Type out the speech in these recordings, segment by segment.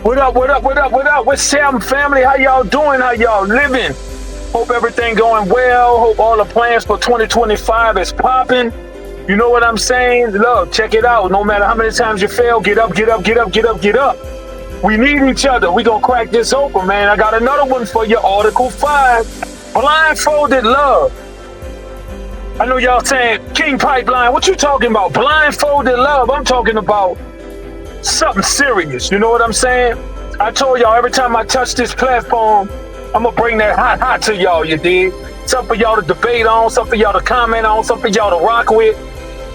What up, what up, what up, what up? What's Sam family? How y'all doing? How y'all living? Hope everything going well. Hope all the plans for 2025 is popping. You know what I'm saying? Look, check it out. No matter how many times you fail, get up, get up, get up, get up, get up. We need each other. We gonna crack this open, man. I got another one for you. Article 5, blindfolded love. I know y'all saying, King Pipeline, what you talking about? Blindfolded love. I'm talking about something serious. You know what I'm saying? I told y'all every time I touch this platform, I'm gonna bring that hot to y'all, you dig? Something for y'all to debate on, something for y'all to comment on, something for y'all to rock with.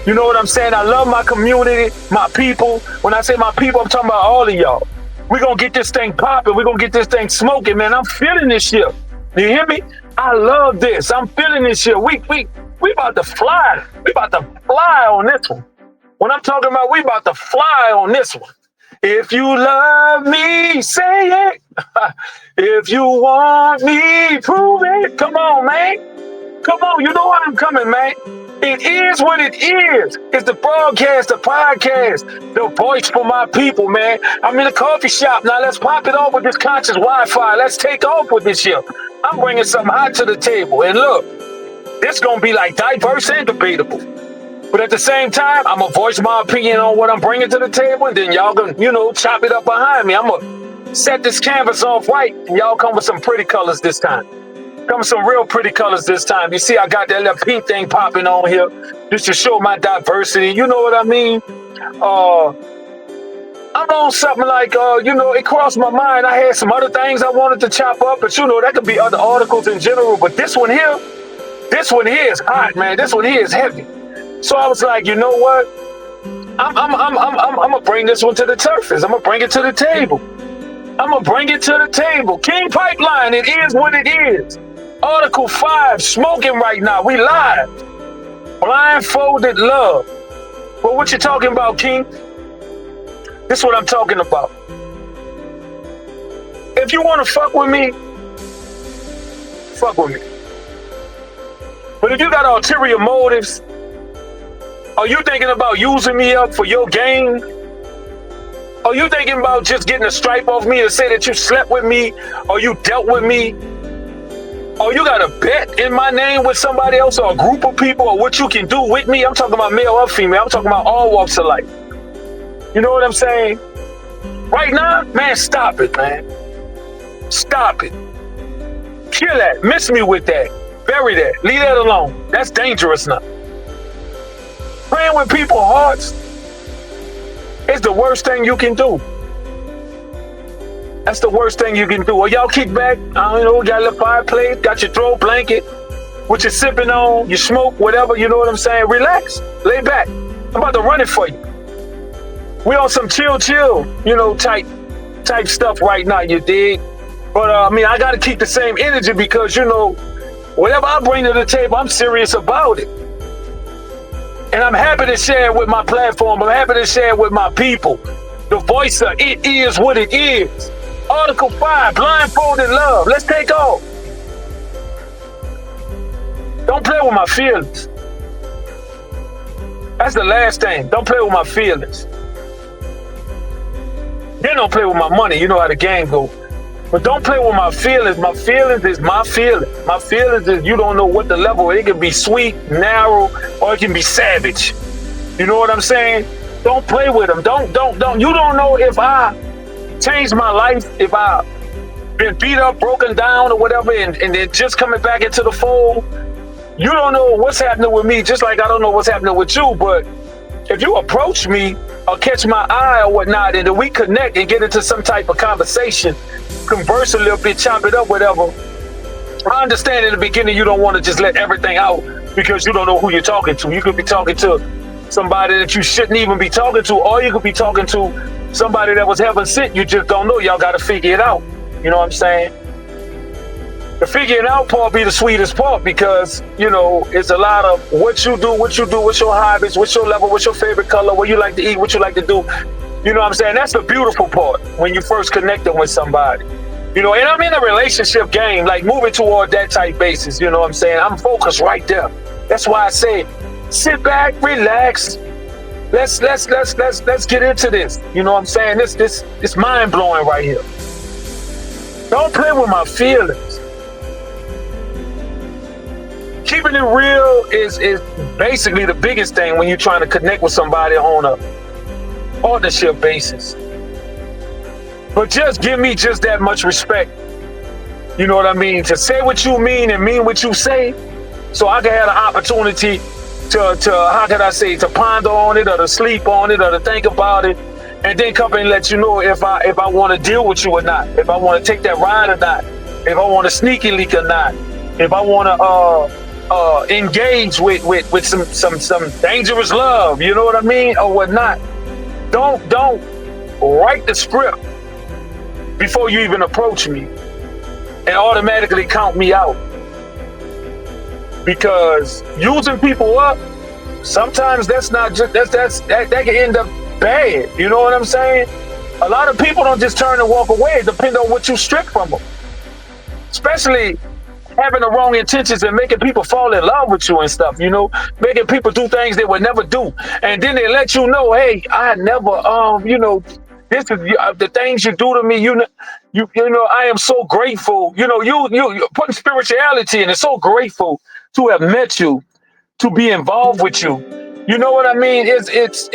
You know what I'm saying? I love my community, my people. When I say my people, I'm talking about all of y'all. We're gonna get this thing popping. We're gonna get this thing smoking, man. I'm feeling this shit. You hear me? I love this. I'm feeling this shit. We about to fly. We about to fly on this one. When I'm talking about we about to fly on this one. If you love me, say it. If you want me, prove it. Come on, man. Come on, you know I'm coming, man. It is what it is. It's the broadcast, the podcast, the voice for my people, man. I'm in a coffee shop. Now let's pop it off with this conscious Wi-Fi. Let's take off with this shit. I'm bringing something hot to the table. And look, this gonna be like diverse and debatable. But at the same time, I'm gonna voice my opinion on what I'm bringing to the table, and then y'all gonna, chop it up behind me. I'm gonna set this canvas off white, and y'all come with some pretty colors this time. Come with some real pretty colors this time. You see, I got that little pink thing popping on here just to show my diversity. You know what I mean? I'm on something like, it crossed my mind. I had some other things I wanted to chop up, but that could be other articles in general. But this one here is hot, man. This one here is heavy. So I was like, you know what? I'm gonna bring this one to the surface. I'm gonna bring it to the table. I'm gonna bring it to the table. King Pipeline, it is what it is. Article 5, smoking right now. We live. Blindfolded love. Well, what you talking about, King? This is what I'm talking about. If you want to fuck with me, fuck with me. But if you got ulterior motives, are you thinking about using me up for your gain? Are you thinking about just getting a stripe off me to say that you slept with me or you dealt with me? Or you got a bet in my name with somebody else or a group of people or what you can do with me? I'm talking about male or female. I'm talking about all walks of life. You know what I'm saying? Right now, man, stop it, man. Stop it. Kill that. Miss me with that. Bury that. Leave that alone. That's dangerous now. Playing with people's hearts is the worst thing you can do. That's the worst thing you can do. Or y'all kick back, got a little fireplace, got your throw blanket, what you're sipping on, you smoke, whatever, you know what I'm saying? Relax, lay back. I'm about to run it for you. We on some chill, type stuff right now, you dig? But I gotta keep the same energy because, whatever I bring to the table, I'm serious about it. And I'm happy to share it with my platform. I'm happy to share it with my people. The voice of it is what it is. Article 5, blindfolded love. Let's take off. Don't play with my feelings. That's the last thing. Don't play with my feelings. Then don't play with my money. You know how the game goes. But don't play with my feelings. My feelings is my feelings. My feelings is you don't know what the level. It can be sweet, narrow, or it can be savage. You know what I'm saying? Don't play with them. Don't. You don't know if I changed my life, if I been beat up, broken down, or whatever, and then just coming back into the fold. You don't know what's happening with me, just like I don't know what's happening with you. But if you approach me or catch my eye or whatnot, and then we connect and get into some type of conversation, converse a little bit, chop it up, whatever. I understand in the beginning you don't want to just let everything out because you don't know who you're talking to. You could be talking to somebody that you shouldn't even be talking to, or you could be talking to somebody that was heaven sent. You just don't know. Y'all got to figure it out. You know what I'm saying? The figuring out part be the sweetest part because, it's a lot of what you do, what's your hobbies, what's your level, what's your favorite color, what you like to eat, what you like to do. You know what I'm saying? That's the beautiful part when you first connecting with somebody. And I'm in a relationship game, like moving toward that type basis. You know what I'm saying? I'm focused right there. That's why I say, sit back, relax, Let's get into this. You know what I'm saying? This mind blowing right here. Don't play with my feelings. Keeping it real is basically the biggest thing when you're trying to connect with somebody on a partnership basis. But just give me just that much respect. You know what I mean? To say what you mean and mean what you say, so I can have the opportunity to how can I say, to ponder on it or to sleep on it or to think about it, and then come and let you know if I want to deal with you or not, if I want to take that ride or not, if I want to sneaky leak or not, if I want to engage with some dangerous love, you know what I mean, or whatnot. Don't write the script before you even approach me and automatically count me out. Because using people up, sometimes that's not just that can end up bad. You know what I'm saying? A lot of people don't just turn and walk away. It depends on what you strip from them. Especially having the wrong intentions and making people fall in love with you and stuff, you know, making people do things they would never do. And then they let you know, hey, I never, you know, this is the things you do to me. You know, I am so grateful. You know, you putting spirituality in it. So grateful to have met you, to be involved with you. You know what I mean? It's.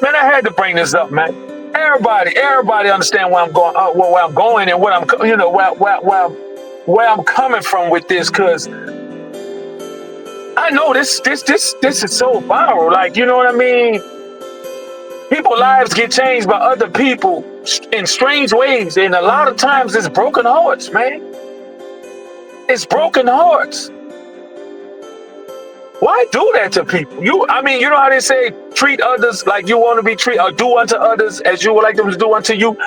Man, I had to bring this up, man. Everybody understand where I'm going, where I'm going, and what I'm, you know, where I'm coming from with this, because I know this is so viral. Like, you know what I mean? People's lives get changed by other people in strange ways, and a lot of times it's broken hearts, man. It's broken hearts. Why do that to people? I mean, you know how they say, treat others like you want to be treated, or do unto others as you would like them to do unto you.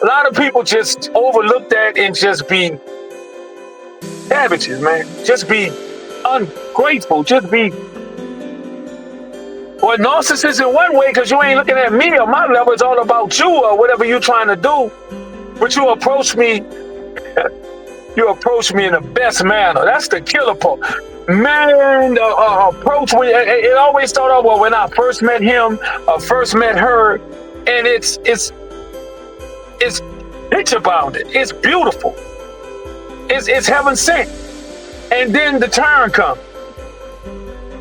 A lot of people just overlook that and just be savages, man. Just be ungrateful. Just be, well, narcissist in one way, because you ain't looking at me or my level. It's all about you or whatever you're trying to do. But you approach me in the best manner. That's the killer part. Man, the approach, when it always started off, well, when I first met him, first met her, and it's picture bound. It's beautiful. It's heaven sent. And then the turn comes.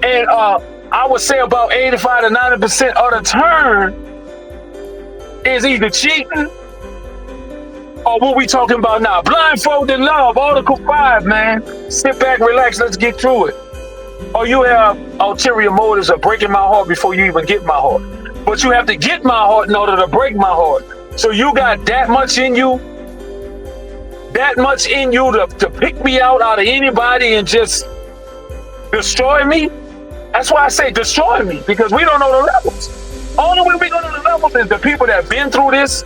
And I would say about 85 to 90% of the turn is either cheating or what we talking about now. Blindfolded Love, Article 5, man. Sit back, relax, let's get through it. Or you have ulterior motives of breaking my heart before you even get my heart. But you have to get my heart in order to break my heart. So you got that much in you to pick me out of anybody and just destroy me? That's why I say destroy me, because we don't know the levels. Only way we go to the levels is the people that have been through this,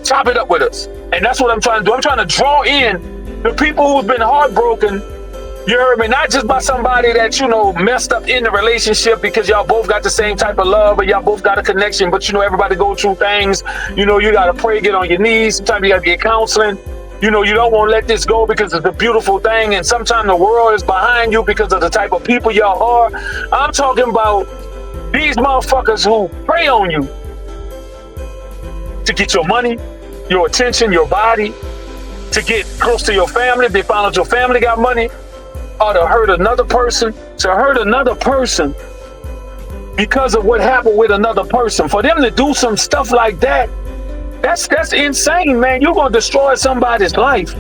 chop it up with us. And that's what I'm trying to do. I'm trying to draw in the people who've been heartbroken, you heard me, not just by somebody that, you know, messed up in the relationship because y'all both got the same type of love or y'all both got a connection, but you know, everybody go through things. You know, you gotta pray, get on your knees. Sometimes you gotta get counseling. You know, you don't want to let this go because it's a beautiful thing, and sometimes the world is behind you because of the type of people y'all are. I'm talking about these motherfuckers who prey on you to get your money, your attention, your body, to get close to your family. If they found out your family got money, or to hurt another person, because of what happened with another person. For them to do some stuff like that, that's insane, man. You're gonna destroy somebody's life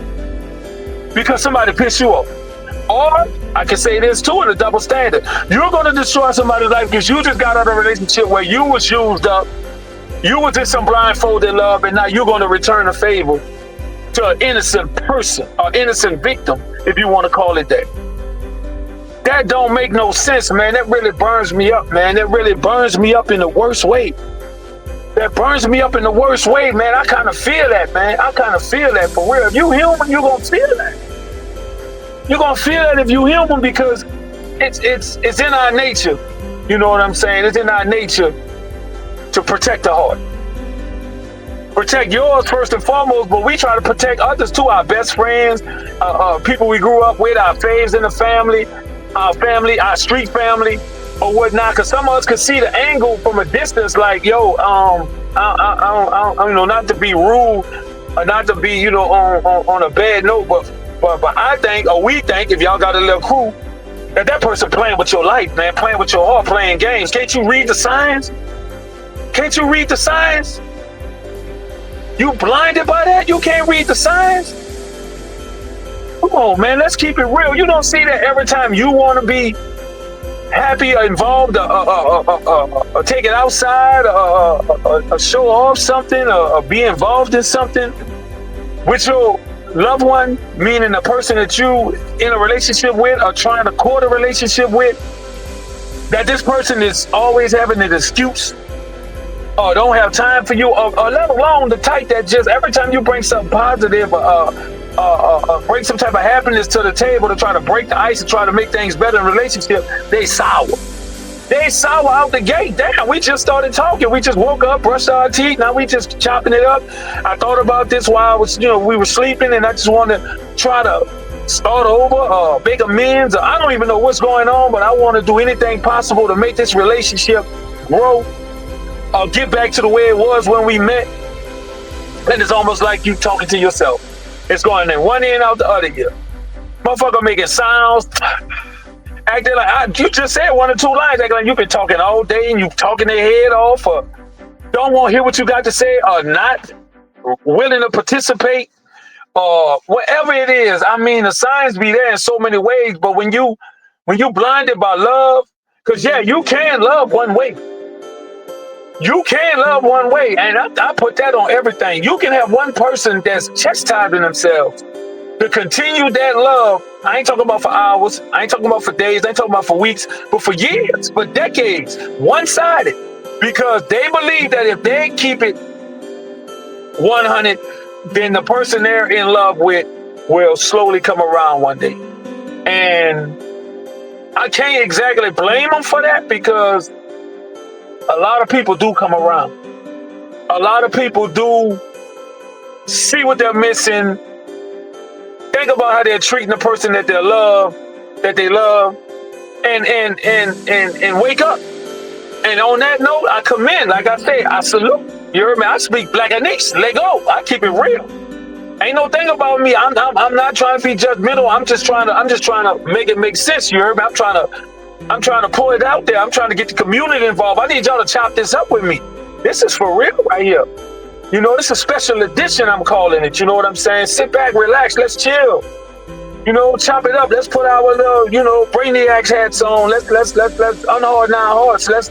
because somebody pissed you off. Or I can say this too in a double standard. You're gonna destroy somebody's life because you just got out of a relationship where you was used up, you was in some blindfolded love, and now you're gonna return a favor to an innocent person or innocent victim, if you want to call it that. That don't make no sense, man. That really burns me up, man. That really burns me up in the worst way. That burns me up in the worst way, man. I kind of feel that, man. I kind of feel that for real. If you human, you're going to feel that. You're going to feel that if you human, because it's in our nature. You know what I'm saying? It's in our nature to protect the heart. Protect yours first and foremost, but we try to protect others too. Our best friends, people we grew up with, our faves in the family. our family, our street family, or whatnot. Because some of us could see the angle from a distance, like, yo, you know, not to be rude or not to be, you know, on a bad note, but I think, or we think, if y'all got a little crew, that person playing with your life, man, playing with your heart, playing games. Can't you read the signs? Can't you read the signs? You blinded by that? You can't read the signs? Come on, man, let's keep it real. You don't see that every time you want to be happy or involved, or take it outside, or show off something, or be involved in something with your loved one, meaning the person that you in a relationship with or trying to court a relationship with, that this person is always having an excuse or don't have time for you, or let alone the type that just every time you bring something positive, bring some type of happiness to the table to try to break the ice and try to make things better in a relationship, they sour. They sour out the gate. Damn, we just started talking. We just woke up, brushed our teeth. Now we just chopping it up. I thought about this while I was, you know, we were sleeping, and I just want to try to start over, make amends. I don't even know what's going on, but I want to do anything possible to make this relationship grow, or get back to the way it was when we met. And it's almost like you talking to yourself. It's going in one ear and out the other ear. Motherfucker making sounds, acting like you just said one or two lines, acting like you've been talking all day and you talking their head off, or don't want to hear what you got to say, or not willing to participate, or whatever it is. I mean, the signs be there in so many ways, but when you blinded by love, because yeah, you can love one way. You can love one way, and I put that on everything. You can have one person that's chastising themselves to continue that love. I ain't talking about for hours. I ain't talking about for days. I ain't talking about for weeks, but for years, for decades, one-sided, because they believe that if they keep it 100, then the person they're in love with will slowly come around one day. And I can't exactly blame them for that, because a lot of people do come around. A lot of people do see what they're missing, think about how they're treating the person that they love, and wake up. And on that note, I commend, like I say, I salute. You heard me? I speak black and niche. LEGGO. I keep it real. Ain't no thing about me. I'm not trying to be judgmental. I'm just trying to make it make sense. You heard me? I'm trying to pull it out there. I'm trying to get the community involved. I need y'all to chop this up with me. This is for real right here. You know, this is a special edition, I'm calling it. You know what I'm saying? Sit back, relax, let's chill. You know, chop it up. Let's put our little, you know, brainiacs hats on. Let's unharden our hearts. Let's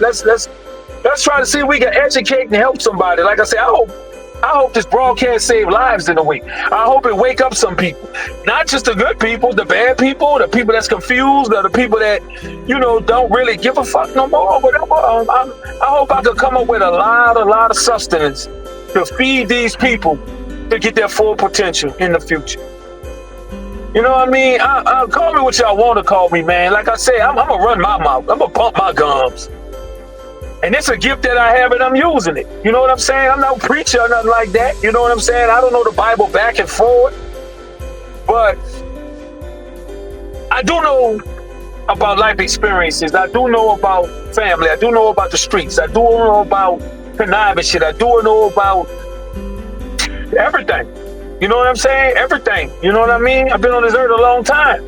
try to see if we can educate and help somebody. Like I say, I hope this broadcast save lives in a way. I hope it wake up some people. Not just the good people, the bad people, the people that's confused, or the people that, you know, don't really give a fuck no more. Whatever. I hope I could come up with a lot of sustenance to feed these people to get their full potential in the future. You know what I mean? Call me what y'all want to call me, man. Like I say, I'm going to run my mouth. I'm going to pump my gums. And it's a gift that I have, and I'm using it. You know what I'm saying? I'm no preacher or nothing like that. You know what I'm saying? I don't know the Bible back and forward. But I do know about life experiences. I do know about family. I do know about the streets. I do know about conniving shit. I do know about everything. You know what I'm saying? Everything. You know what I mean? I've been on this earth a long time.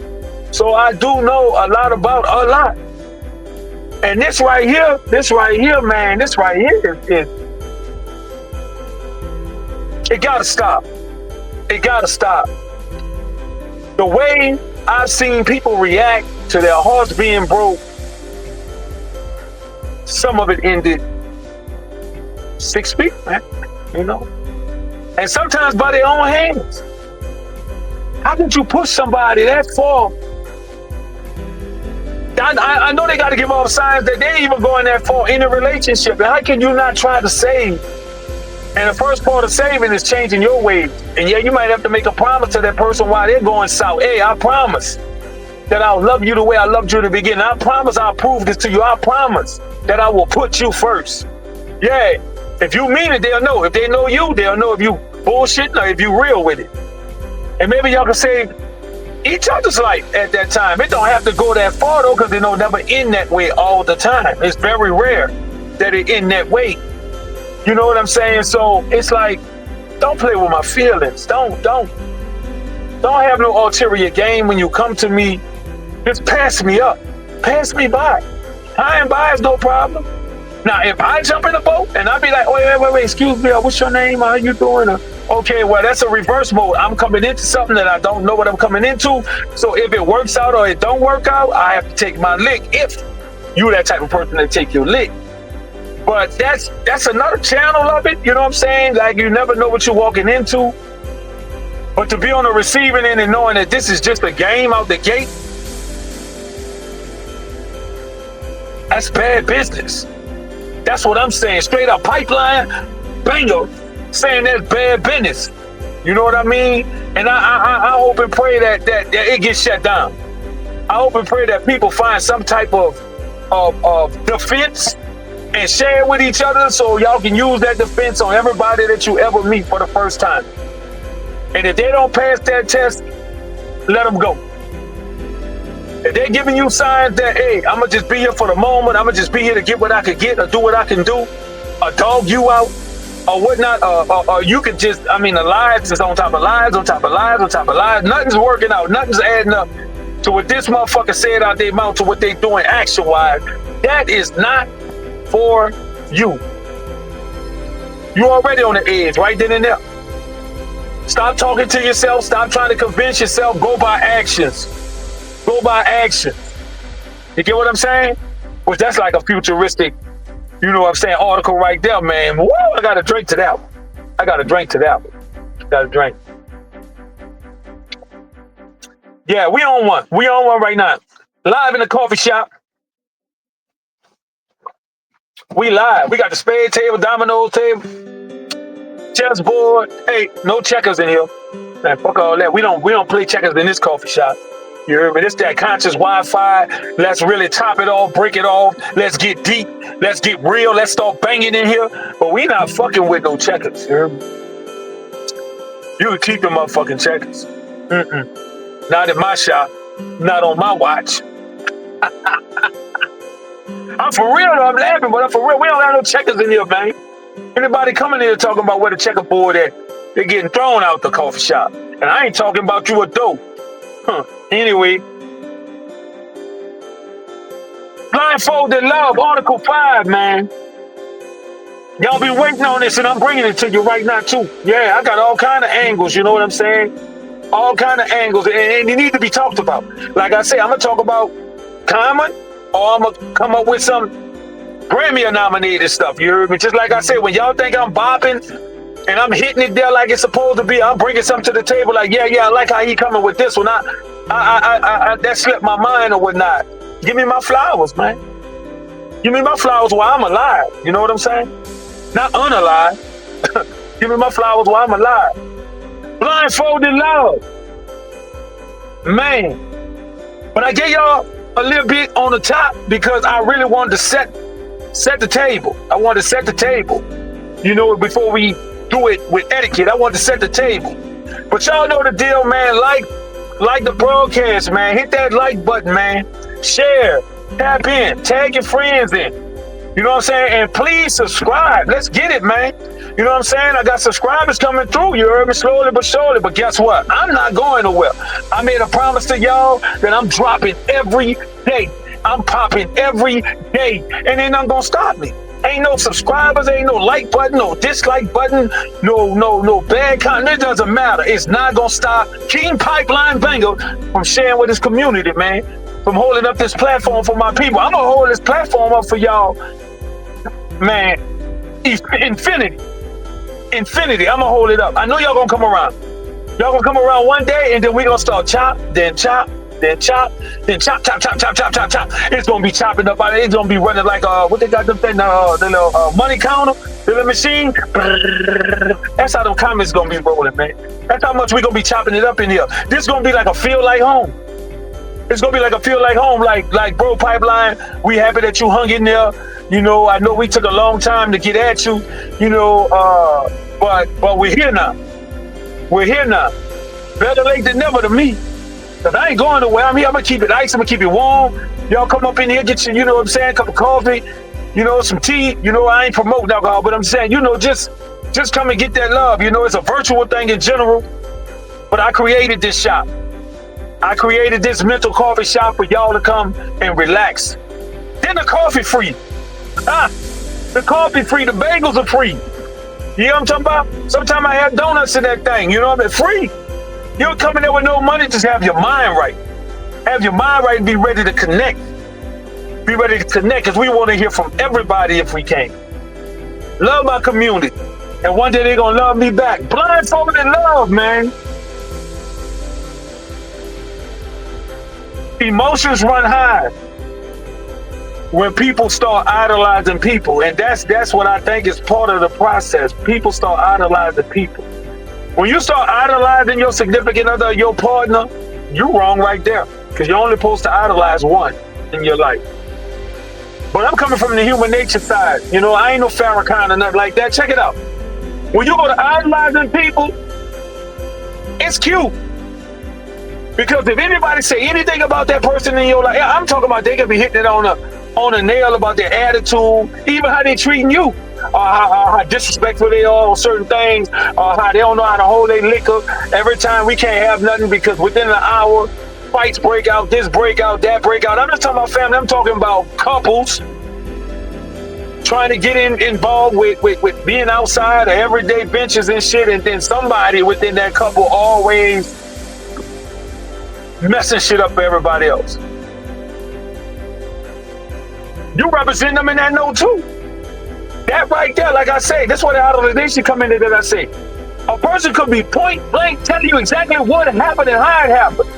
So I do know a lot about a lot. And this right here, man, this right here is it gotta stop. It gotta stop. The way I've seen people react to their hearts being broke, some of it ended 6 feet, man, you know? And sometimes by their own hands. How could you push somebody that far? I know they got to give all the signs that they ain't even going that far in a relationship. And how can you not try to save? And the first part of saving is changing your ways. And yeah, you might have to make a promise to that person while they're going south. Hey, I promise that I'll love you the way I loved you in the beginning. I promise I'll prove this to you. I promise that I will put you first. Yeah, if you mean it, they'll know. If they know you, they'll know if you bullshitting or if you real with it. And maybe y'all can save each other's life at that time. It don't have to go that far though, because it don't never end that way all the time. It's very rare that it end that way. You know what I'm saying? So it's like, don't play with my feelings. Don't have no ulterior game when you come to me. Just pass me up. Pass me by. High and by is no problem. Now, if I jump in the boat and I be like, wait, excuse me, what's your name? How you doing? Okay, well, that's a reverse mode. I'm coming into something that I don't know what I'm coming into. So if it works out or it don't work out, I have to take my lick. If you that type of person that take your lick. But that's another channel of it. You know what I'm saying? Like, you never know what you're walking into. But to be on the receiving end and knowing that this is just a game out the gate, that's bad business. That's what I'm saying. Straight up pipeline, bingo, saying that's bad business. You know what I mean? And I hope and pray that it gets shut down. I hope and pray that people find some type of defense and share it with each other so y'all can use that defense on everybody that you ever meet for the first time. And if they don't pass that test, let them go. If they're giving you signs that, hey, I'm going to just be here for the moment, I'm going to just be here to get what I could get or do what I can do, or dog you out, or whatnot, or you could just, I mean, the lies is on top of lies, on top of lies, on top of lies. Nothing's working out. Nothing's adding up to what this motherfucker said out their mouth to what they doing action-wise. That is not for you. You're already on the edge right then and there. Stop talking to yourself. Stop trying to convince yourself. Go by actions. Go by action. You get what I'm saying? Which that's like a futuristic, you know what I'm saying, article right there, man. Woo, I got to drink to that one. I got to drink to that one. Got to drink. Yeah, we on one. We on one right now. Live in the coffee shop. We live. We got the spade table, domino table, chessboard. Hey, no checkers in here. Man, fuck all that. We don't play checkers in this coffee shop. You heard me? This that conscious Wi-Fi. Let's really top it off, break it off. Let's get deep. Let's get real. Let's start banging in here. But we not fucking with no checkers. You heard me? You can keep them motherfucking checkers. Not in my shop. Not on my watch. I'm for real though. I'm laughing, but I'm for real. We don't have no checkers in here, man. Anybody coming in here talking about where the checkerboard at, they're getting thrown out the coffee shop. And I ain't talking about you a dope. Anyway, Blindfolded Love, Article 5, man. Y'all been waiting on this, and I'm bringing it to you right now, too. Yeah, I got all kind of angles, you know what I'm saying? All kind of angles, and they need to be talked about. Like I say, I'm going to talk about Common, or I'm going to come up with some Grammy-nominated stuff, you heard me? Just like I said, when y'all think I'm bopping, and I'm hitting it there like it's supposed to be, I'm bringing something to the table like, yeah, I like how he coming with this one. I that slipped my mind or whatnot. Give me my flowers, man. Give me my flowers while I'm alive. You know what I'm saying? Not unalive. Give me my flowers while I'm alive. Blindfolded Love. Man. But I gave y'all a little bit on the top because I really wanted to set the table. I wanted to set the table. You know, before we do it with etiquette, I wanted to set the table. But y'all know the deal, man. Like the broadcast, man. Hit that like button, man. Share, tap in, tag your friends in. You know what I'm saying? And please subscribe. Let's get it, man. You know what I'm saying? I got subscribers coming through. You heard me, slowly but surely. But guess what? I'm not going nowhere. I made a promise to y'all that I'm dropping every day. I'm popping every day. And ain't nothing gonna stop me. Ain't no subscribers, ain't no like button, no dislike button, no bad content. It doesn't matter. It's not gonna stop King Pipeline Banger from sharing with his community, man. From holding up this platform for my people. I'm gonna hold this platform up for y'all, man. Infinity. I'm gonna hold it up. I know y'all gonna come around. Y'all gonna come around one day, and then we gonna start chop, then chop, then chop, then chop. It's gonna be chopping up. It's gonna be running like what they got them thing, the little money counter, the little machine. That's how them comments gonna be rolling, man. That's how much we gonna be chopping it up in here. This gonna be like a feel like home. It's gonna be like a feel like home, like bro Pipeline. We happy that you hung in there. You know, I know we took a long time to get at you. You know, but we're here now. We're here now. Better late than never to me. Cause I ain't going nowhere. I'm here. I'm gonna keep it ice. I'm gonna keep it warm. Y'all come up in here, get you, you know what I'm saying, cup of coffee, you know, some tea. You know, I ain't promoting alcohol, but I'm saying, you know, just come and get that love. You know, it's a virtual thing in general, but I created this shop. I created this mental coffee shop for y'all to come and relax. Then the coffee free. The coffee free. The bagels are free. You know what I'm talking about? Sometimes I have donuts in that thing. You know what I mean? Free. You don't come in there with no money. Just have your mind right. Have your mind right and be ready to connect. Be ready to connect because we want to hear from everybody if we can. Love my community. And one day they're going to love me back. Blindfolded love, man. Emotions run high when people start idolizing people. And that's what I think is part of the process. People start idolizing people. When you start idolizing your significant other, your partner, you're wrong right there. Because you're only supposed to idolize one in your life. But I'm coming from the human nature side. You know, I ain't no Farrakhan or nothing like that. Check it out. When you go to idolizing people, it's cute. Because if anybody say anything about that person in your life, I'm talking about they could be hitting it on a nail about their attitude, even how they treating you, how disrespectful they are on certain things, how they don't know how to hold their liquor. Every time we can't have nothing because within an hour, fights break out, this break out, that break out. I'm not talking about family. I'm talking about couples trying to get involved with being outside of everyday benches and shit, and then somebody within that couple always messing shit up for everybody else. You represent them in that note too. That right there, like I say, that's where the idolization come into that I say. A person could be point blank telling you exactly what happened and how it happened.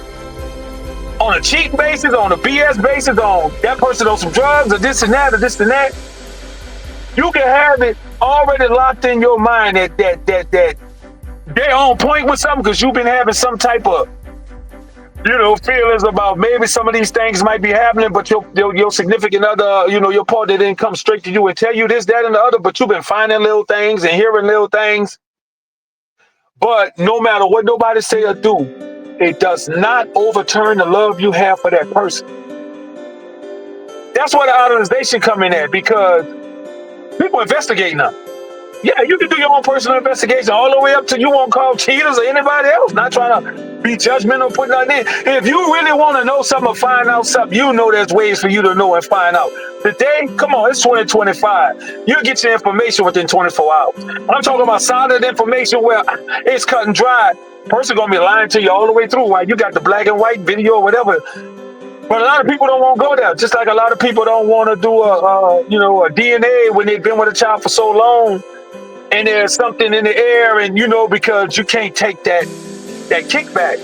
On a cheat basis, on a BS basis, on that person on some drugs or this and that or this and that. You can have it already locked in your mind that they're on point with something because you've been having some type of, you know, feelings about maybe some of these things might be happening, but your significant other, you know, your partner didn't come straight to you and tell you this, that, and the other, but you've been finding little things and hearing little things. But no matter what nobody say or do, it does not overturn the love you have for that person. That's where the idolization come in at, because people investigating them. Yeah, you can do your own personal investigation all the way up to you won't call cheaters or anybody else. Not trying to be judgmental, putting out there. If you really want to know something or find out something, you know there's ways for you to know and find out. Today, come on, it's 2025. You get your information within 24 hours. I'm talking about solid information where it's cut and dry. Person gonna be lying to you all the way through. Right? You got the black and white video or whatever. But a lot of people don't want to go there. Just like a lot of people don't want to do a DNA when they've been with a child for so long. And there's something in the air, and you know, because you can't take that kickback.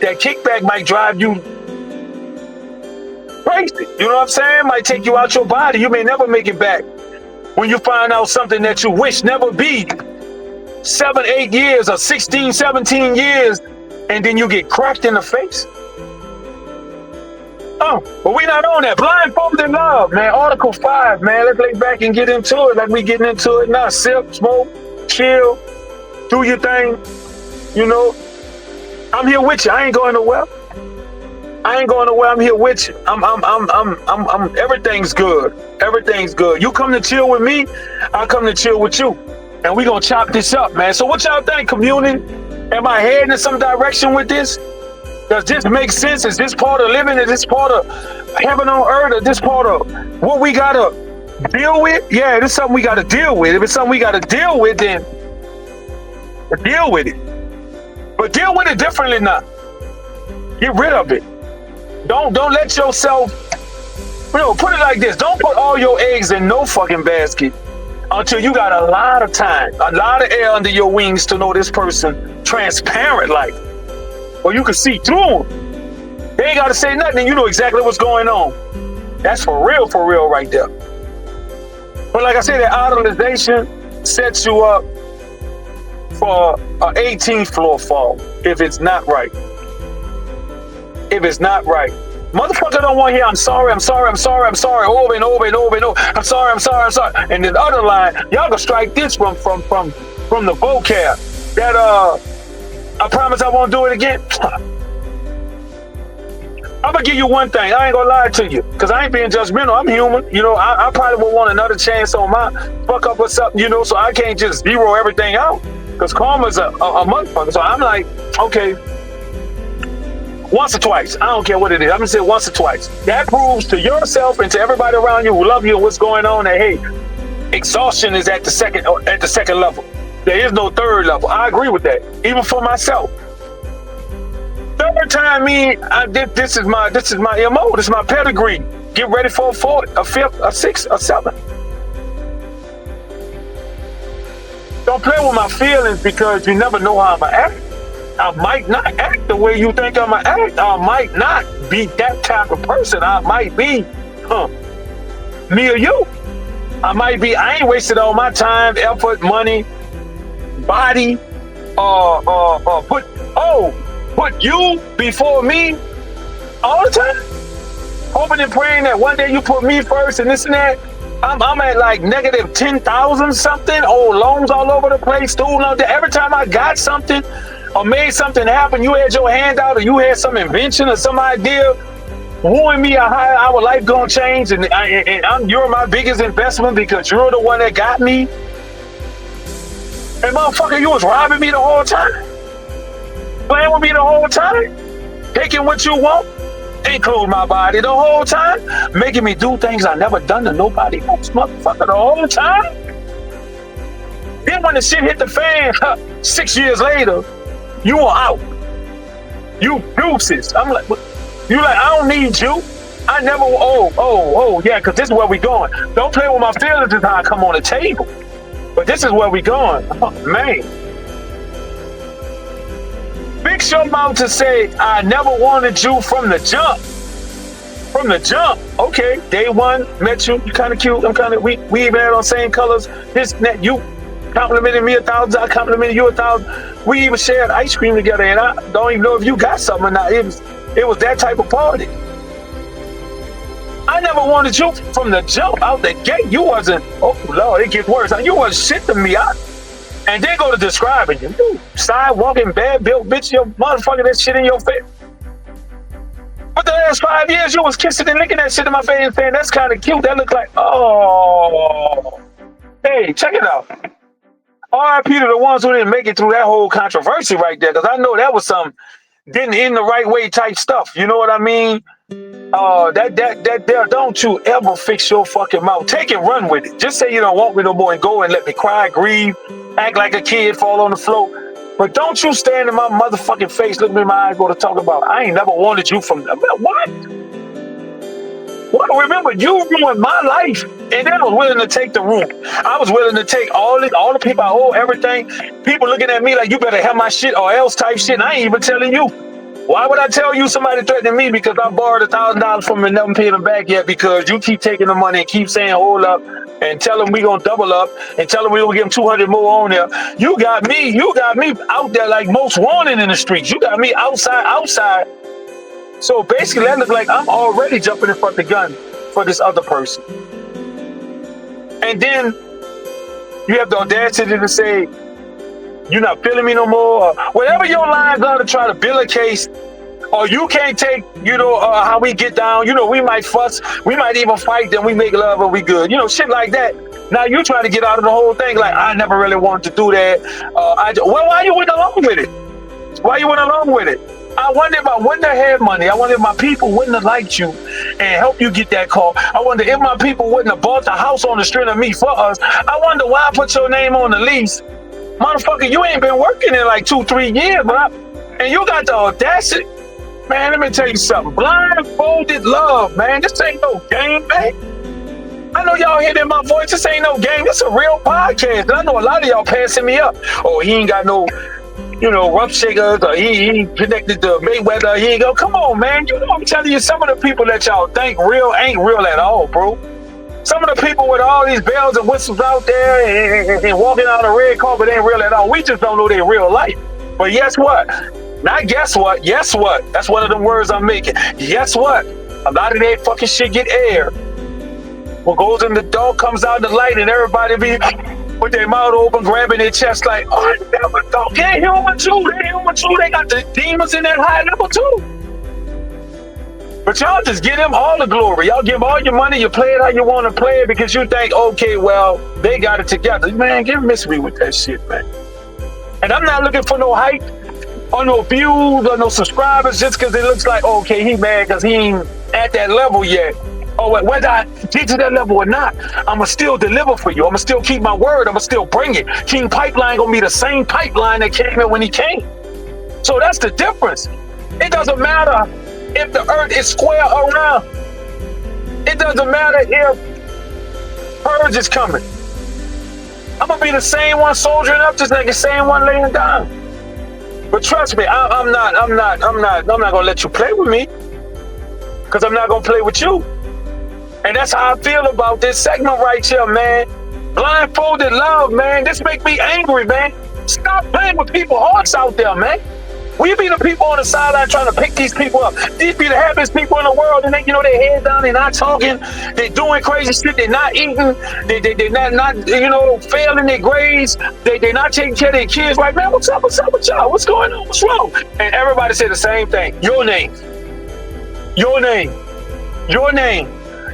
That kickback might drive you crazy. You know what I'm saying? Might take you out your body. You may never make it back. When you find out something that you wish never be, 7, 8 years or 16, 17 years, and then you get cracked in the face. Oh, but we not on that. Blindfolded love, man. Article 5, man. Let's lay back and get into it like we getting into it now. Sip, smoke, chill, do your thing. You know, I'm here with you. I ain't going nowhere. I ain't going nowhere. I'm here with you. I'm everything's good. Everything's good. You come to chill with me, I come to chill with you. And we gonna chop this up, man. So what y'all think, community? Am I heading in some direction with this? Does this make sense? Is this part of living? Is this part of heaven on earth? Is this part of what we gotta deal with? Yeah, this is something we gotta deal with. If it's something we gotta deal with, then deal with it. But deal with it differently now. Get rid of it. Don't let yourself, you know, put it like this. Don't put all your eggs in no fucking basket until you got a lot of time, a lot of air under your wings to know this person transparent like. Or you can see through them. They ain't got to say nothing, and you know exactly what's going on. That's for real right there. But like I said, that idolization sets you up for an 18th floor fall if it's not right. If it's not right. Motherfucker don't want to hear, I'm sorry, over and over and over and over. I'm sorry. And then the other line, y'all can strike this from the vocab. That, I promise I won't do it again. I'm gonna give you one thing. I ain't gonna lie to you, cause I ain't being judgmental. I'm human. You know, I probably would want another chance on my fuck up or something. You know, so I can't just zero everything out, cause karma's a motherfucker. So I'm like, okay, once or twice. I don't care what it is. I'm gonna say once or twice. That proves to yourself and to everybody around you who love you and what's going on that hey, exhaustion is at the second level. There is no third level. I agree with that, even for myself. Third time, this is my MO. This is my pedigree. Get ready for a fourth, a fifth, a sixth, a seventh. Don't play with my feelings because you never know how I'm gonna act. I might not act the way you think I'm gonna act. I might not be that type of person. I might be, me or you. I ain't wasted all my time, effort, money, body, put you before me all the time, hoping and praying that one day you put me first and this and that. I'm at like negative 10,000 something, old loans all over the place, student loans. Every time I got something or made something happen, you had your hand out or you had some invention or some idea wooing me how our life gonna change, and you're my biggest investment because you're the one that got me. And motherfucker, you was robbing me the whole time, playing with me the whole time, taking what you want, include my body the whole time, making me do things I never done to nobody else, motherfucker, the whole time. Then when the shit hit the fan, 6 years later, you are out. You deuces. I'm like, you like, I don't need you. I never, yeah, because this is where we going. Don't play with my feelings is how I come on the table. But this is where we going. Oh, man. Fix your mouth to say, I never wanted you from the jump. From the jump. Okay, day one, met you kind of cute. I'm kind of, we even had on same colors. This, that, you complimented me 1,000, I complimented you 1,000. We even shared ice cream together, and I don't even know if you got something or not. It was that type of party. I never wanted you from the jump out the gate. You wasn't, oh Lord, it gets worse. You wasn't shit to me. And then go to describing you. You sidewalking, bad built bitch, your motherfucker, that shit in your face. But the last 5 years, you was kissing and licking that shit in my face and saying, that's kind of cute. That look like, oh. Hey, check it out. RIP to the ones who didn't make it through that whole controversy right there, because I know that was some didn't end the right way type stuff. You know what I mean? Don't you ever fix your fucking mouth. Take it, run with it. Just say you don't want me no more and go and let me cry, grieve, act like a kid, fall on the floor. But don't you stand in my motherfucking face, look me in my eyes, go to talk about, I ain't never wanted you from, what? Well, remember, you ruined my life, and then I was willing to take the room. I was willing to take all the people I owe, everything. People looking at me like, you better have my shit or else type shit, and I ain't even telling you. Why would I tell you somebody threatening me because I borrowed $1,000 from them and never paid them back yet because you keep taking the money and keep saying hold up and tell them we gonna double up and tell them we gonna give them 200 more on there. You got me out there like most wanted in the streets. You got me outside. So basically that looks like I'm already jumping in front of the gun for this other person. And then you have the audacity to say, you're not feeling me no more, or whatever your line's gonna try to build a case, or you can't take, how we get down, we might fuss, we might even fight, then we make love and we good, shit like that. Now you trying to get out of the whole thing, like, I never really wanted to do that. Why you went along with it? Why you went along with it? I wonder if I wouldn't have had money. I wonder if my people wouldn't have liked you and helped you get that car. I wonder if my people wouldn't have bought the house on the strength of me for us. I wonder why I put your name on the lease. Motherfucker, you ain't been working in like 2-3 years, bro. And you got the audacity. Man, let me tell you something. Blindfolded love, man. This ain't no game, man. I know y'all hearing my voice. This ain't no game. This a real podcast. And I know a lot of y'all passing me up. Oh, he ain't got no, rough shakers, or he ain't connected to Mayweather. He ain't go. Come on, man. I'm telling you, some of the people that y'all think real ain't real at all, bro. Some of the people with all these bells and whistles out there and walking on a red carpet ain't real at all. We just don't know their real life. But guess what? Not guess what? Yes what? That's one of them words I'm making. Yes what? A lot of that fucking shit get air. What goes in the dark comes out in the light, and everybody be with their mouth open, grabbing their chest like, oh, I never thought. They human too. They got the demons in that high level too. But y'all just give them all the glory. Y'all give all your money. You play it how you want to play it because you think, okay, well, they got it together. Man, give misery with that shit, man. And I'm not looking for no hype or no views or no subscribers just because it looks like, okay, he mad because he ain't at that level yet. Oh, whether I get to that level or not, I'ma still deliver for you. I'ma still keep my word. I'ma still bring it. King Pipeline gonna be the same pipeline that came in when he came. So that's the difference. It doesn't matter if the earth is square or round. It doesn't matter if purge is coming. I'm gonna be the same one soldiering up, just like the same one laying down. But trust me, I'm not gonna let you play with me, because I'm not gonna play with you. And that's how I feel about this segment right here, man. Blindfolded love, man. This make me angry, man. Stop playing with people's hearts out there, man. We be the people on the sideline trying to pick these people up. These be the happiest people in the world, and they, their head down, they're not talking, they're doing crazy shit, they're not eating, they're not failing their grades, they're not taking care of their kids. Like, man, what's up with y'all? What's going on? What's wrong? And everybody say the same thing. Your name. Your name. Your name.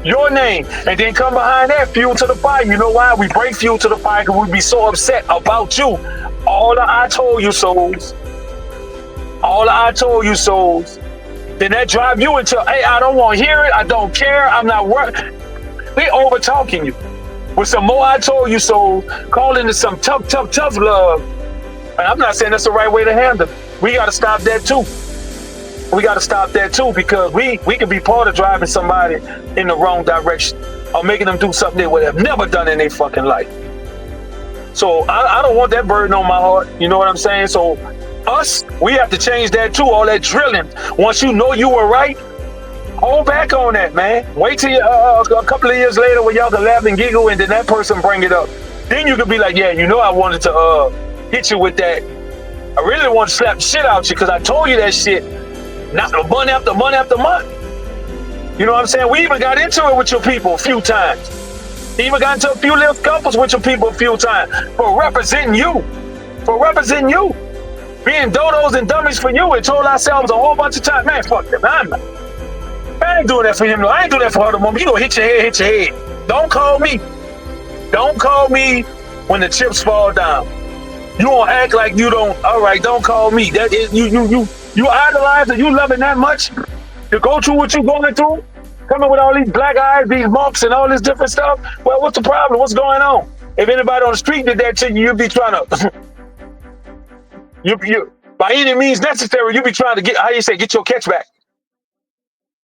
Your name. And then come behind that, fuel to the fire. You know why? We bring fuel to the fire because we be so upset about you. All the I told you souls. All the I told you souls. Then that drive you into, hey, I don't want to hear it. I don't care. I'm not worried. They over talking you with some more I told you souls, calling it some tough love. And I'm not saying that's the right way to handle it. We got to stop that too. We got to stop that too, because we can be part of driving somebody in the wrong direction or making them do something they would have never done in their fucking life. So I don't want that burden on my heart. You know what I'm saying? So us, we have to change that too, all that drilling. Once you know you were right, hold back on that, man. Wait till a couple of years later when y'all can laugh and giggle and then that person bring it up. Then you could be like, yeah, I wanted to hit you with that. I really want to slap the shit out you because I told you that shit. Not month after month after month. You know what I'm saying? We even got into it with your people a few times. Even got into a few little couples with your people a few times for representing you. For representing you. Being dodos and dummies for you, and told ourselves a whole bunch of times, man, fuck them. I ain't doing that for him. No, I ain't doing that for her no more. You gonna hit your head. Don't call me. Don't call me when the chips fall down. You won't act like you don't. All right, don't call me. That is you idolize and you love it that much to go through what you're going through, coming with all these black eyes, these marks, and all this different stuff. Well, what's the problem? What's going on? If anybody on the street did that to you, you'd be trying to. You by any means necessary, you be trying to get your catch back,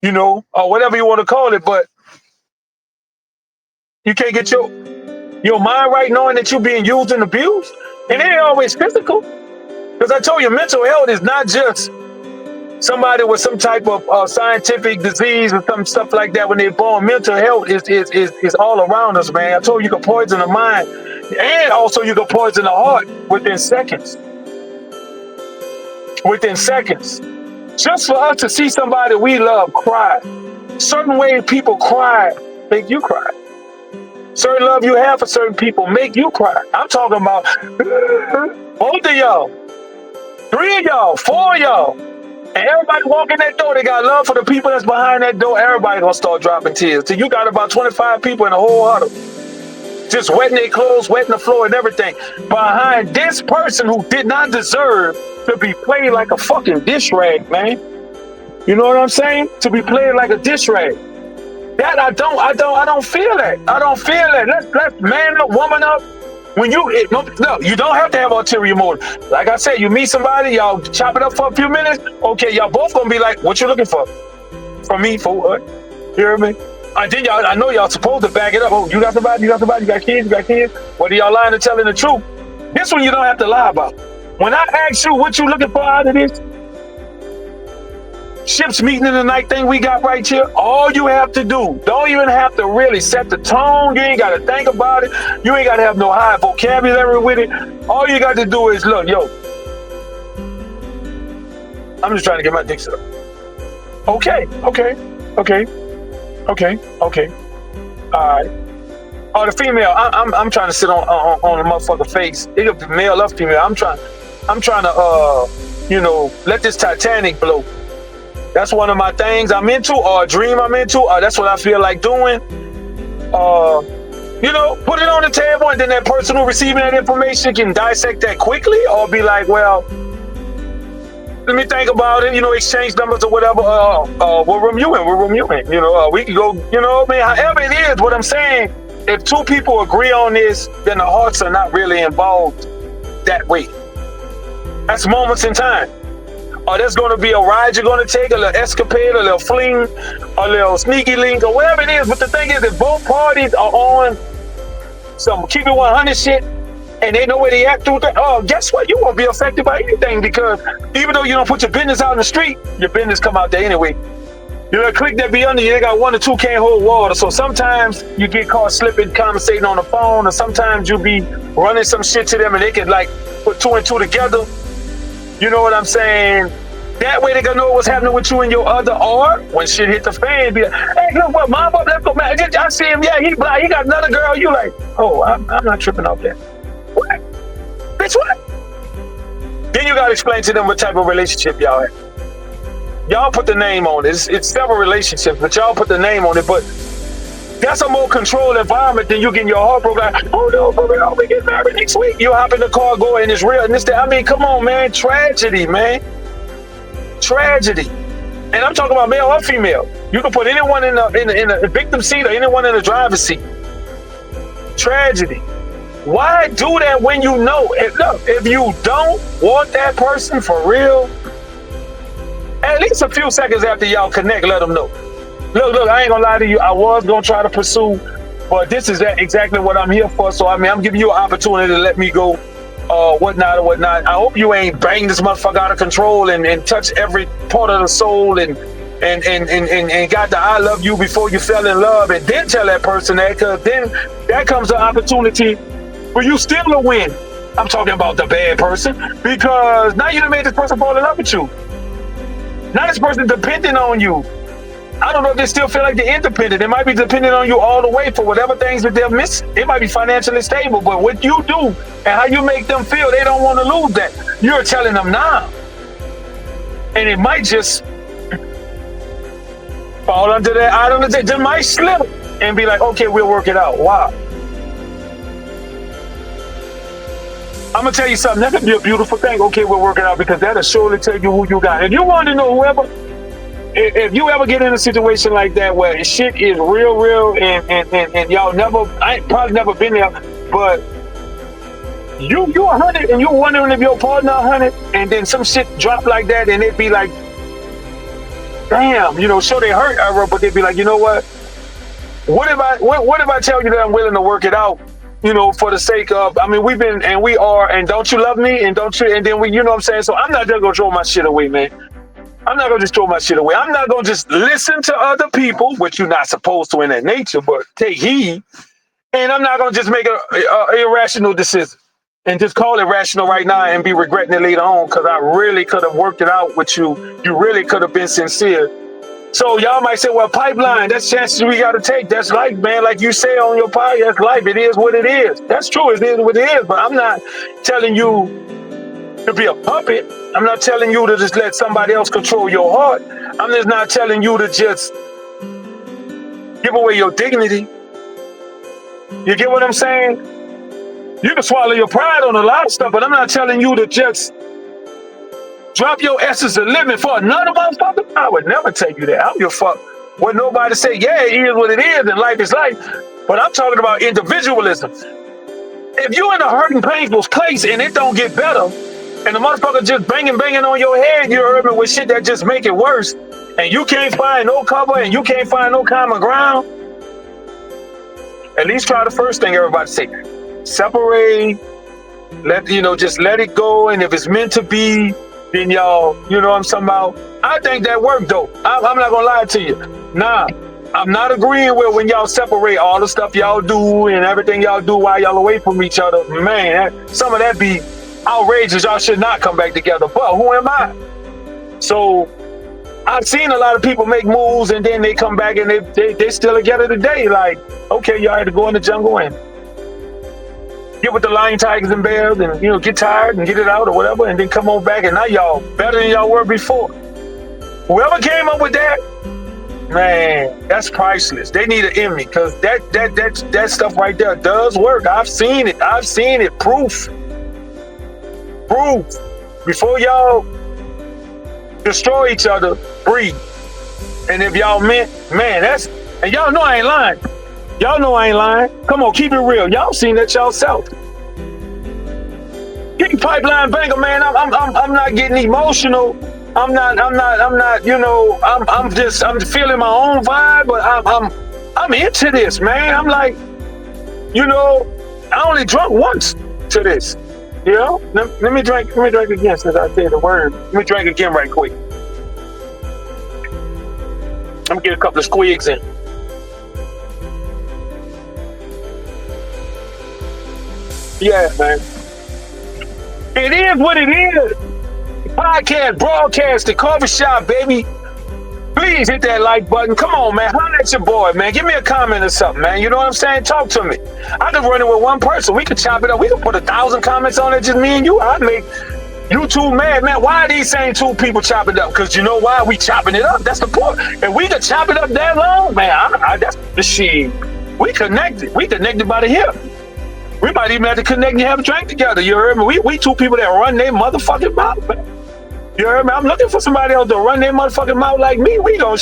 or whatever you want to call it, but you can't get your mind right knowing that you're being used and abused. And it ain't always physical, because I told you mental health is not just somebody with some type of scientific disease or some stuff like that when they're born. Mental health is all around us, man. I told you can poison the mind, and also you can poison the heart within seconds. Within seconds. Just for us to see somebody we love cry. Certain ways people cry make you cry. Certain love you have for certain people make you cry. I'm talking about both of y'all, 3 of y'all, 4 of y'all. And everybody walking that door, they got love for the people that's behind that door. Everybody gonna start dropping tears. Till you got about 25 people in the whole huddle, just wetting their clothes, wetting the floor and everything, behind this person who did not deserve to be played like a fucking dish rag, man. You know what I'm saying? To be played like a dish rag. That I don't feel that. I don't feel that. Let's man up, woman up. When you don't have to have ulterior motive. Like I said, you meet somebody, y'all chop it up for a few minutes. Okay, y'all both gonna be like, what you looking for? From me, for what? You hear me? And then I know y'all supposed to back it up. Oh, you got somebody, you got kids. Whether y'all lying or telling the truth. This one you don't have to lie about. When I ask you what you looking for out of this ships meeting in the night thing we got right here, all you have to do, don't even have to really set the tone. You ain't got to think about it. You ain't got to have no high vocabulary with it. All you got to do is look, yo, I'm just trying to get my dick set up. Okay. All right. Oh, the female, I'm trying to sit on the motherfucker face. It could be male or female. I'm trying to let this Titanic blow. That's one of my things I'm into, or a dream I'm into, or that's what I feel like doing. You know, put it on the table, and then that person who receiving that information can dissect that quickly, or be like, well, let me think about it, you know, exchange numbers or whatever. What room you in? What room you in? You know, we can go, you know, man, however it is, what I'm saying, if two people agree on this, then the hearts are not really involved that way. That's moments in time. Or there's going to be a ride you're going to take, a little escapade, a little fling, a little sneaky link, or whatever it is. But the thing is, if both parties are on some keep it 100 shit, and they know where they at through that, guess what? You won't be affected by anything, because even though you don't put your business out in the street, your business come out there anyway. You know, click that be under you, they got 1 or 2 can't hold water. So sometimes you get caught slipping, conversating on the phone, or sometimes you be running some shit to them and they can like put 2 and 2 together. You know what I'm saying? That way they gonna know what's happening with you and your other, or when shit hit the fan, be like, hey, look what, mom, let's go, man. I see him, yeah, he blind, he got another girl. You like, oh, I'm not tripping off that. What? Bitch, what? Then you gotta explain to them what type of relationship y'all have. Y'all put the name on it. It's several relationships, but y'all put the name on it. But that's a more controlled environment than you getting your heart broken. Like, oh no, for real, we get married next week. You hop in the car, go, and it's real. And this, that. I mean, come on, man. Tragedy, man. Tragedy. And I'm talking about male or female. You can put anyone in the victim seat or anyone in the driver's seat. Tragedy. Why do that when you know? Look, if you don't want that person for real, at least a few seconds after y'all connect, let them know. Look, I ain't gonna lie to you. I was gonna try to pursue, but this is exactly what I'm here for. So, I mean, I'm giving you an opportunity to let me go, whatnot. I hope you ain't bang this motherfucker out of control and touch every part of the soul and got the I love you before you fell in love, and then tell that person that, because then that comes an opportunity for you still to win. I'm talking about the bad person, because now you done made this person fall in love with you. Now this person dependent on you. I don't know if they still feel like they're independent. They might be dependent on you all the way for whatever things that they're missing. It might be financially stable, but what you do and how you make them feel, they don't want to lose that. You're telling them now. And it might just fall under that item. They might slip and be like, okay, we'll work it out. Wow. I'm going to tell you something. That could be a beautiful thing. Okay, we'll work it out, because that'll surely tell you who you got. And you want to know whoever, if you ever get in a situation like that where shit is real and y'all I ain't probably never been there, but you 100 and you wondering if your partner 100, and then some shit drop like that, and it'd be like, damn, you know, sure they hurt, but they'd be like, you know what? What if I tell you that I'm willing to work it out? You know, for the sake of, I mean, we've been and we are, and don't you love me? And don't you? And then we, you know what I'm saying? So I'm not just gonna throw my shit away, man. I'm not gonna just throw my shit away. I'm not gonna just listen to other people, which you're not supposed to in that nature, but take heed. And I'm not gonna just make a irrational decision and just call it rational right now and be regretting it later on, because I really could have worked it out with you. You really could have been sincere. So y'all might say, well, pipeline, that's chances we got to take. That's life, man. Like you say on your pod, that's life. It is what it is. That's true. It is what it is. But I'm not telling you to be a puppet. I'm not telling you to just let somebody else control your heart. I'm just not telling you to just give away your dignity. You get what I'm saying? You can swallow your pride on a lot of stuff, but I'm not telling you to just drop your essence of living for another motherfucker. I would never tell you that. I don't give a fuck what nobody say. Yeah, it is what it is, and life is life. But I'm talking about individualism. If you're in a hurting, painful place and it don't get better, and the motherfucker just banging on your head, you're urban with shit that just make it worse, and you can't find no cover and you can't find no common ground, at least try the first thing everybody say. Separate, just let it go, and if it's meant to be, then y'all, you know what I'm talking about? I think that worked though. I'm not gonna lie to you. Nah, I'm not agreeing with when y'all separate all the stuff y'all do and everything y'all do while y'all away from each other. Man, some of that be outrageous. Y'all should not come back together. But who am I? So I've seen a lot of people make moves and then they come back and they still together today. Like, okay, y'all had to go in the jungle and get with the lion, tigers, and bears, and get tired and get it out or whatever, and then come on back, and now y'all better than y'all were before. Whoever came up with that, man, that's priceless. They need to end me because that stuff right there does work. I've seen it. I've seen it. Proof. Before y'all destroy each other, breathe. And if y'all meant, man, and y'all know I ain't lying. Y'all know I ain't lying. Come on, keep it real. Y'all seen that yourself. King Pipeline Banker, man, I'm not getting emotional. I'm not, you know, I'm feeling my own vibe, but I'm into this, man. I'm like, you know, I only drunk once to this. You know? Let me drink again since I said the word. Let me drink again right quick. Let me get a couple of squigs in. Yeah, man. It is what it is. Podcast, broadcast, the coffee shop, baby. Please hit that like button. Come on, man. Holler at your boy, man. Give me a comment or something, man. You know what I'm saying? Talk to me. I could run it with one person. We could chop it up. We could put 1,000 comments on it, just me and you. I'd make YouTube mad, man. Why are these same two people chopping it up? Because you know why? We chopping it up. That's the point. And we could chop it up that long, man. That's the shit. We connected. We connected by the hip. We might even have to connect and have a drink together. You heard me? We two people that run their motherfucking mouth, man. You heard me? I'm looking for somebody else to run their motherfucking mouth like me. We gonna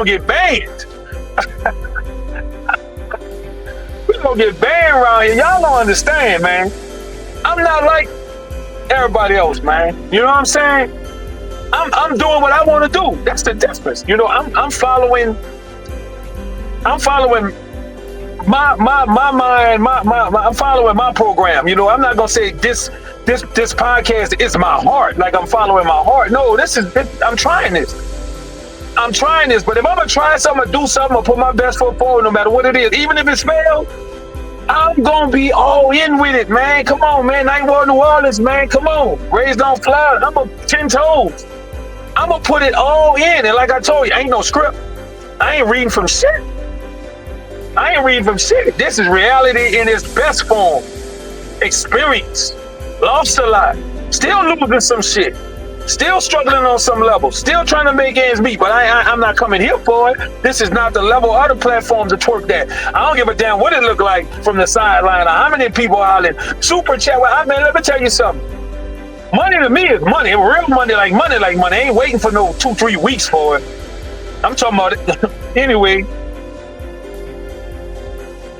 get banned. We gonna get banned around here. Y'all don't understand, man. I'm not like everybody else, man. You know what I'm saying? I'm doing what I want to do. That's the difference. You know, I'm following my mind, I'm following my program. You know, I'm not gonna say this podcast is my heart, like I'm following my heart. No, I'm trying this. But if I'm gonna try something, I'm gonna do something, I'm gonna put my best foot forward no matter what it is. Even if it's failed, I'm gonna be all in with it, man. Come on, man. Night War New Orleans, man. Come on. Raised on Fly. I'm a 10 toes. I'm gonna put it all in. And like I told you, ain't no script. I ain't reading from shit. This is reality in its best form. Experience. Lost a lot. Still losing some shit. Still struggling on some level. Still trying to make ends meet. But I'm not coming here for it. This is not the level of the platforms to twerk that. I don't give a damn what it look like from the sideline. How many people hollering? Super chat. Well, man, let me tell you something. Money to me is money. Real money like money. I ain't waiting for no 2-3 weeks for it. I'm talking about it. Anyway.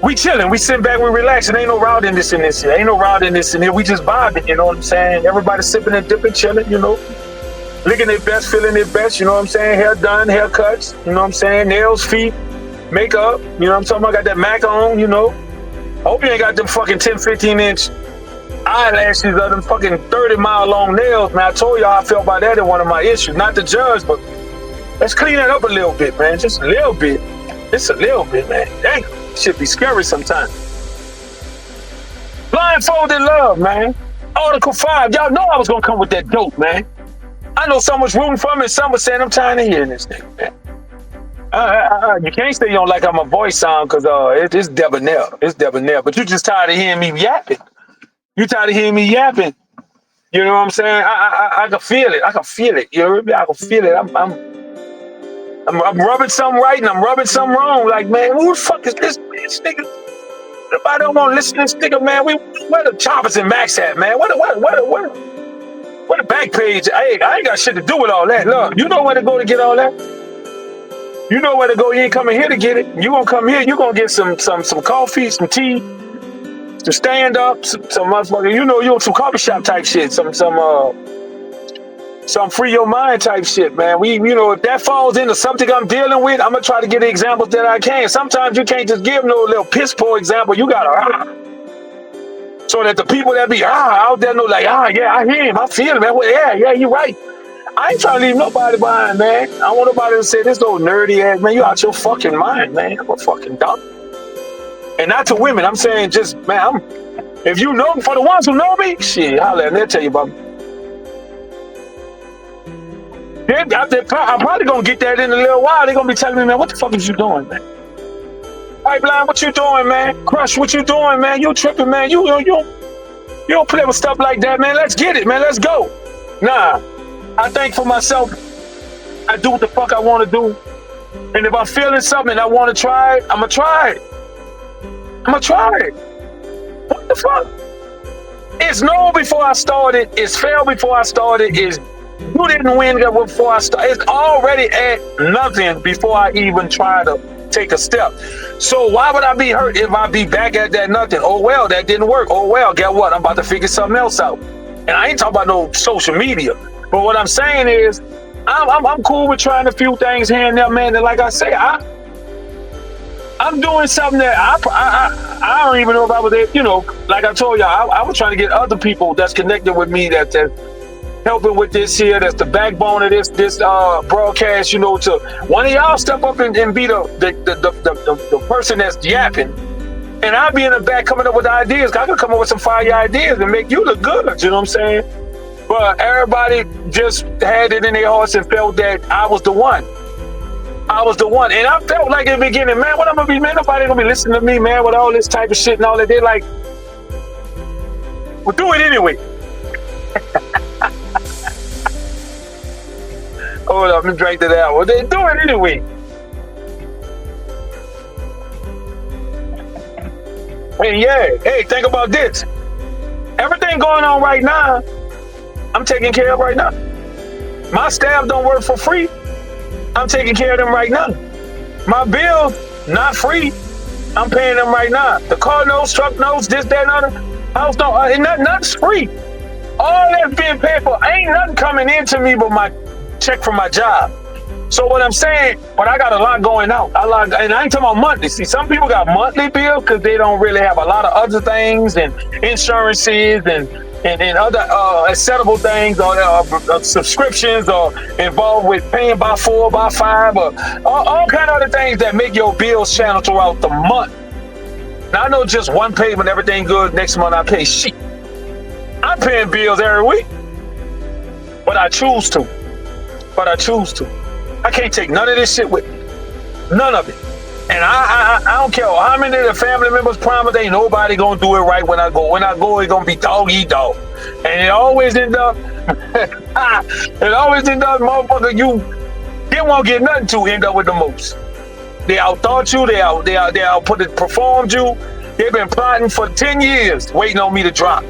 We chilling, we sitting back, we relaxing. Ain't no route in this and this here. Ain't no route in this and here. We just vibing, you know what I'm saying? Everybody sipping and dipping, chilling, you know. Looking their best, feeling their best, you know what I'm saying? Hair done, haircuts, you know what I'm saying? Nails, feet, makeup, you know what I'm talking about? Got that Mac on, you know. I hope you ain't got them fucking 10, 15-inch eyelashes or them fucking 30-mile long nails, man. I told y'all I felt about that in one of my issues. Not to judge, but let's clean that up a little bit, man. Just a little bit. Just a little bit, man. Dang. Should be scary sometimes. Blindfolded Love, man. Article 5. Y'all know I was gonna come with that dope, man. I know some was rooting for me and some was saying I'm tired of hearing this thing, man. You can't say you don't like how my voice sound because it's debonair. It's debonair. But you just tired of hearing me yapping. You tired of hearing me yapping. You know what I'm saying? I can feel it. I can feel it. You know what I mean? I can feel it. I'm rubbing something right and I'm rubbing something wrong. Like, man, who the fuck is this nigga? Nobody don't want to listen to this nigga, man. Where the choppers and Max at, man? Where the back page? I ain't got shit to do with all that. Look, you know where to go to get all that. You know where to go. You ain't coming here to get it. You gonna come here. You gonna get some coffee, some tea, some stand up, some motherfucker. You know, you want some coffee shop type shit. Some free your mind type shit, man. You know, if that falls into something I'm dealing with, I'm gonna try to get the examples that I can. Sometimes you can't just give no little piss poor example. You gotta so that the people that be out there know, like, yeah, I hear him, I feel him, man. Well, yeah, you're right. I ain't trying to leave nobody behind, man. I don't want nobody to say this old nerdy ass, man. You out your fucking mind, man. I'm a fucking dumb. And not to women, I'm saying just, man, if you know, for the ones who know me, shit, holla, and they'll tell you about me. I'm probably gonna get that in a little while. They're gonna be telling me, man, what the fuck is you doing, man? Pipeline, what you doing, man? Crush, what you doing, man? You tripping, man? You don't play with stuff like that, man. Let's get it, man. Let's go. Nah, I think for myself, I do what the fuck I want to do. And if I'm feeling something and I want to try it, I'm going to try it. I'm going to try it. What the fuck? It's no before I started. It's fail before I started. It's you didn't win before I started. It's already at nothing before I even try to take a step. So why would I be hurt if I be back at that nothing? Oh, well, that didn't work. Oh, well, guess what? I'm about to figure something else out. And I ain't talking about no social media. But what I'm saying is, I'm cool with trying a few things here and there, man. And like I say, I'm doing something that I don't even know if I was there. You know, like I told y'all, I was trying to get other people that's connected with me that's helping with this here. That's the backbone of this broadcast. You know, to one of y'all step up and be the person that's yapping, and I'll be in the back coming up with ideas. I can come up with some fire ideas and make you look good. You know what I'm saying? But everybody just had it in their hearts and felt that I was the one. I was the one. And I felt like in the beginning, man, what I'm going to be, man, nobody going to be listening to me, man, with all this type of shit and all that. They're like, well, do it anyway. Hold up, let me drink to that. Well, they do it anyway. Hey, yeah. Hey, think about this. Everything going on right now, I'm taking care of right now. My staff don't work for free. I'm taking care of them right now. My bills, not free. I'm paying them right now. The car notes, truck notes, this, that, and other. House note, nothing's free. All that's being paid for. Ain't nothing coming into me but my check from my job. So what I'm saying, but I got a lot going out. And I ain't talking about monthly. See, some people got monthly bills because they don't really have a lot of other things and insurances and other acceptable things or subscriptions or involved with paying by 4 by 5 or all kind of other things that make your bills channel throughout the month. Now I know just one payment, everything good. Next month I pay shit. I'm paying bills every week, but I choose to. I can't take none of this shit with me. None of it. And I don't care how many of the family members promise ain't nobody gonna do it right when I go. When I go, it's gonna be dog eat dog. And it always end up, motherfucker, you won't get nothing to end up with the most. They outthought you, they outperformed you. They've been plotting for 10 years, waiting on me to drop.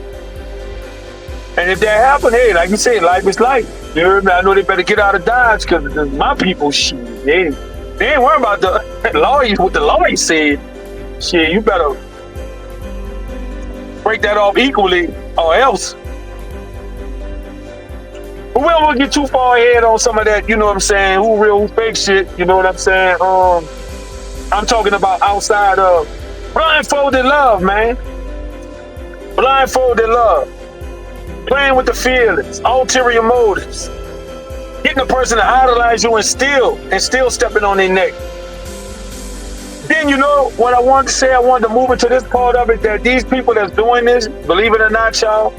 And if that happened, hey, like you said, life is life. You heard me? I know they better get out of Dodge because my people, shit, they ain't worried about the lawyers, what the lawyer said. Shit, you better break that off equally or else. But we don't want to get too far ahead on some of that, you know what I'm saying, who real, who fake shit, you know what I'm saying? I'm talking about outside of blindfolded love, man. Blindfolded love. Playing with the feelings, ulterior motives. Getting a person to idolize you and still stepping on their neck. Then you know what I wanted to say, I wanted to move into this part of it, that these people that's doing this, believe it or not, y'all,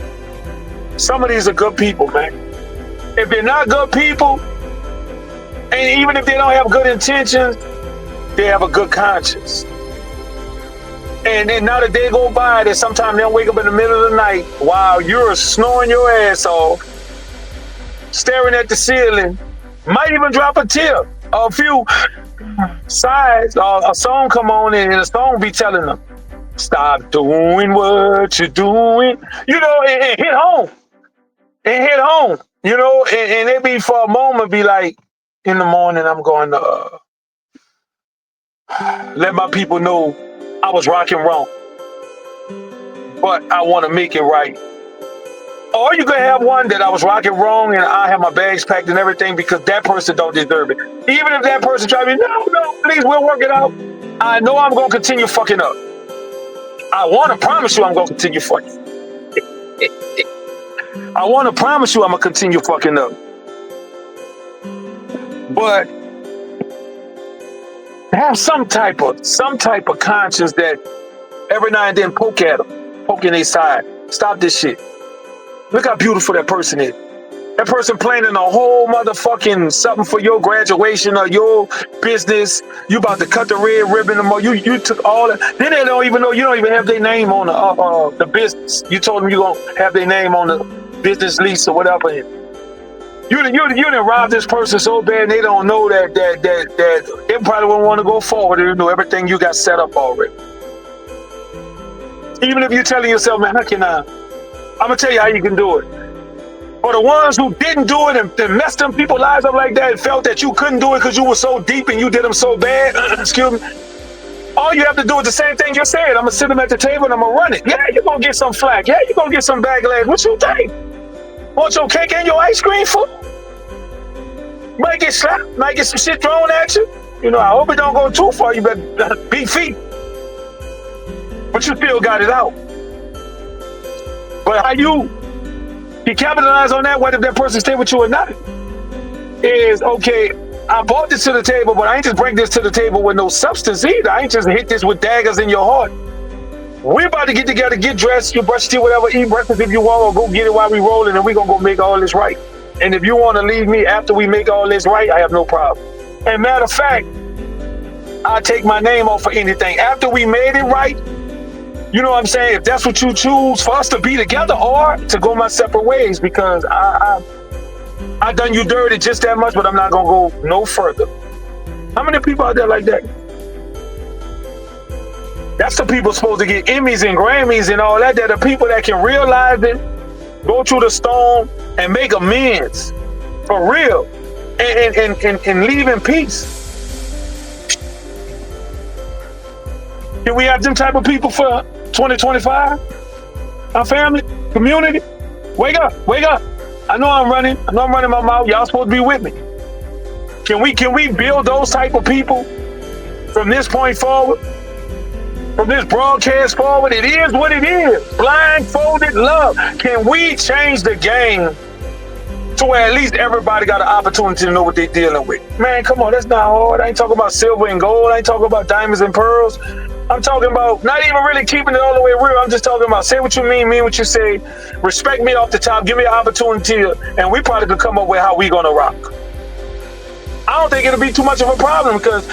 some of these are good people, man. If they're not good people, and even if they don't have good intentions, they have a good conscience. And then now that they go by, that sometimes they'll wake up in the middle of the night while you're snoring your ass off, staring at the ceiling, might even drop a tear, a few sighs, or a song come on and a song be telling them, stop doing what you're doing, you know, and hit home. And hit home, you know, and they be for a moment be like, in the morning I'm going to let my people know I was rocking wrong, but I want to make it right. Or you could have one that I was rocking wrong and I have my bags packed and everything because that person don't deserve it. Even if that person try to be, no, please, we'll work it out. I know I'm going to continue fucking up. I want to promise you I'm going to continue fucking. I want to promise you I'm going to continue fucking up. But have some type of conscience that every now and then poke at them, poke in their side. Stop this shit. Look how beautiful that person is. That person planning a whole motherfucking something for your graduation or your business. You about to cut the red ribbon. You took all that. Then they don't even know you don't even have their name on the business. You told them you gonna have their name on the business lease or whatever. You didn't rob this person so bad they don't know that they probably wouldn't want to go forward. They know everything you got set up already. Even if you're telling yourself, man, how can I? I'm gonna tell you how you can do it. For the ones who didn't do it and messed them people's lives up like that and felt that you couldn't do it because you were so deep and you did them so bad, excuse me, all you have to do is the same thing you're saying. I'm going to sit them at the table and I'm going to run it. Yeah, you're going to get some flack. Yeah, you're going to get some backlash. What you think? Want your cake and your ice cream food? Might get slapped. Might get some shit thrown at you. You know, I hope it don't go too far. You better beat feet. But you still got it out. But how you capitalize on that, whether that person stay with you or not, is, okay, I brought this to the table, but I ain't just bring this to the table with no substance either. I ain't just hit this with daggers in your heart. We're about to get together, get dressed, you brush your teeth, whatever, eat breakfast if you want, or go get it while we rolling, and we're going to go make all this right. And if you want to leave me after we make all this right, I have no problem. And matter of fact, I'll take my name off for anything. After we made it right, you know what I'm saying? If that's what you choose for us to be together or to go my separate ways, because I done you dirty just that much, but I'm not gonna go no further. How many people out there like that? That's the people supposed to get Emmys and Grammys and all that. They're the people that can realize it, go through the storm, and make amends for real, and leave in peace. Can we have them type of people for 2025? Our family, community, wake up, wake up. I know I'm running my mouth. Y'all supposed to be with me. Can we build those type of people from this point forward? From this broadcast forward? It is what it is. Blindfolded love. Can we change the game to where at least everybody got an opportunity to know what they're dealing with? Man, come on, that's not hard. I ain't talking about silver and gold. I ain't talking about diamonds and pearls. I'm talking about not even really keeping it all the way real. I'm just talking about say what you mean what you say. Respect me off the top. Give me an opportunity, and we probably could come up with how we gonna rock. I don't think it'll be too much of a problem because